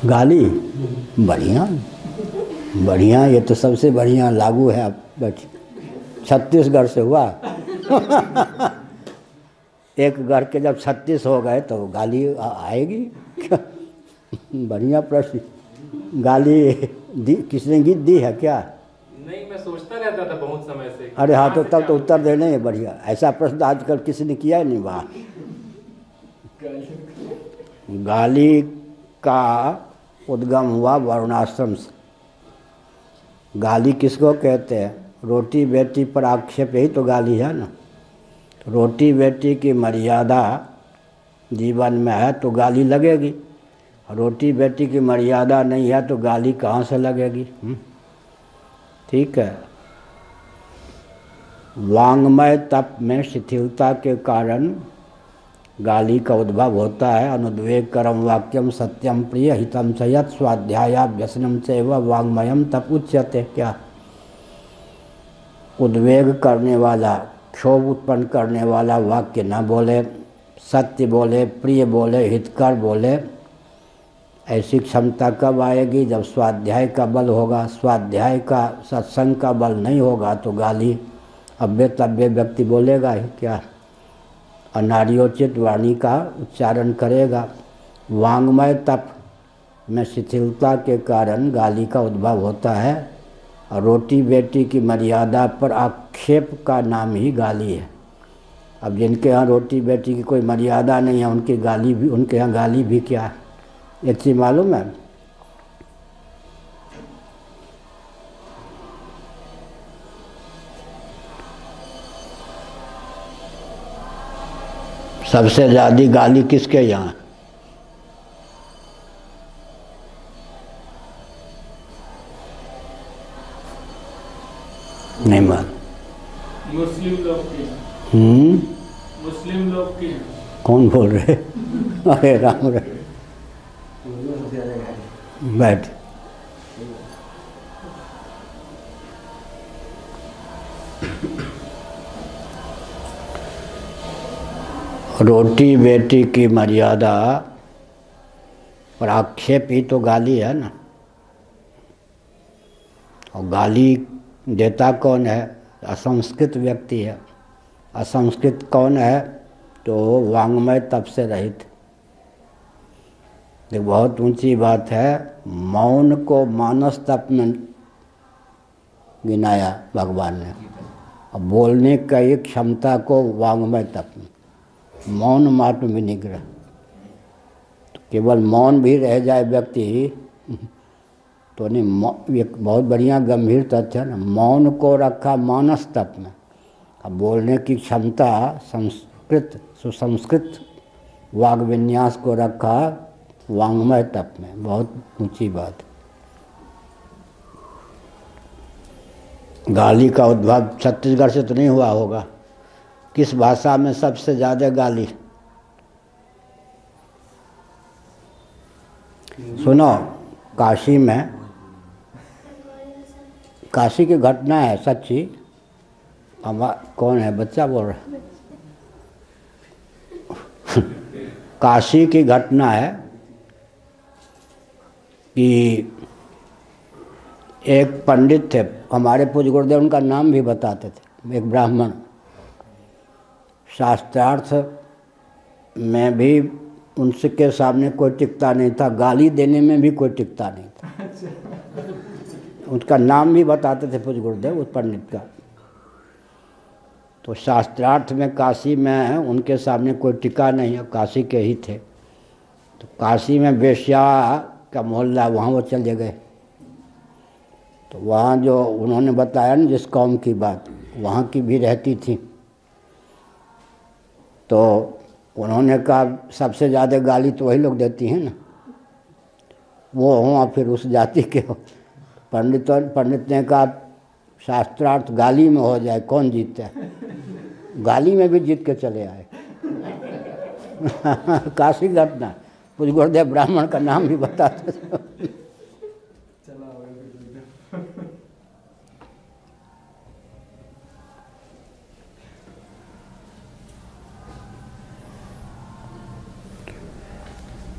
गाली बढ़िया बढ़िया, ये तो सबसे बढ़िया लागू है। अब छत्तीसगढ़ से हुआ एक गढ़ के जब 36 हो गए तो गाली आएगी बढ़िया प्रश्न। गाली किसने गीत दी है क्या? नहीं, मैं सोचता रहता था बहुत समय से। अरे हाँ, तो से तब तो चालू उत्तर देने ही बढ़िया। ऐसा प्रश्न आजकल किसी ने किया ही नहीं। वाह। गाली का उद्गम हुआ वर्णाश्रम से। गाली किसको कहते हैं? रोटी बेटी पर आक्षेप, यही तो गाली है ना। रोटी बेटी की मर्यादा जीवन में है तो गाली लगेगी। रोटी बेटी की मर्यादा नहीं है तो गाली कहाँ से लगेगी? ठीक है। वांग्मय तप में शिथिलता के कारण गाली का उद्भव होता है। अनुद्वेग करम वाक्यम सत्यम प्रिय हितम च यत् स्वाध्यायाभ्यसनम चैव वांग्मयम तप उच्यते। क्या? उद्वेग करने वाला, क्षोभ उत्पन्न करने वाला वाक्य न बोले, सत्य बोले, प्रिय बोले, हितकर बोले। ऐसी क्षमता कब आएगी? जब स्वाध्याय का बल होगा। स्वाध्याय का, सत्संग का बल नहीं होगा तो गाली अव्य तव्य व्यक्ति बोलेगा ही क्या? अनार्योचित वाणी का उच्चारण करेगा। वांग्मय तप में शिथिलता के कारण गाली का उद्भव होता है। और रोटी बेटी की मर्यादा पर आक्षेप का नाम ही गाली है। अब जिनके यहाँ रोटी बेटी की कोई मर्यादा नहीं है उनकी गाली भी, उनके यहाँ गाली भी क्या है? ये चीज़ मालूम है? सबसे ज़्यादा गाली किसके यहाँ? नहीं मान। मुस्लिम लोग के। मुस्लिम लोग के। कौन बोल रहे? अरे राम रे, बैठ। रोटी बेटी की मर्यादा पर आक्षेप ही तो गाली है ना। और गाली देता कौन है? असंस्कृत व्यक्ति है। असंस्कृत कौन है? तो वांग्मय तप से रहित। ये बहुत ऊंची बात है। मौन को मानस तप में गिनाया भगवान ने। और बोलने का एक क्षमता को वांग्मय तप में। मौन मात्र विनिग्रह। तो केवल मौन भी रह जाए व्यक्ति तो नहीं। एक बहुत बढ़िया गंभीर तथ्य है ना। मौन को रखा मानस तप में। अब बोलने की क्षमता संस्कृत, सुसंस्कृत वाग विन्यास को रखा वांग्मय तप में। बहुत ऊंची बात। गाली का उद्भव छत्तीसगढ़ से तो नहीं हुआ होगा। किस भाषा में सबसे ज़्यादा गाली? सुनो, काशी में, काशी की घटना है सच्ची। कौन है? बच्चा बोल रहा है। काशी की घटना है कि एक पंडित थे, हमारे पूज्य गुरुदेव उनका नाम भी बताते थे। एक ब्राह्मण, शास्त्रार्थ में भी उनके सामने कोई टिकता नहीं था, गाली देने में भी कोई टिकता नहीं था। उनका नाम भी बताते थे पूज्य गुरुदेव उस पंडित का। तो शास्त्रार्थ में काशी में उनके सामने कोई टिका नहीं, काशी के ही थे। तो काशी में वेश्या का मोहल्ला, वहाँ वो चले गए। तो वहाँ जो उन्होंने बताया ना जिस कौम की बात, वहाँ की भी रहती थी। तो उन्होंने कहा सबसे ज़्यादा गाली तो वही लोग देती हैं ना, वो हों फिर उस जाति के हो। पंडित ने कहा शास्त्रार्थ गाली में हो जाए, कौन जीतता है? गाली में भी जीत के चले आए। काशी घटना। पूज्य गुरुदेव ब्राह्मण का नाम भी बताते थे।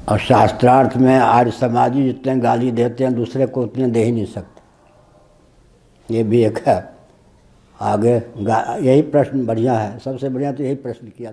और शास्त्रार्थ में आर्य समाजी जितने गाली देते हैं दूसरे को उतने दे ही नहीं सकते। ये भी एक है। आगे यही प्रश्न बढ़िया है, सबसे बढ़िया तो यही प्रश्न किया।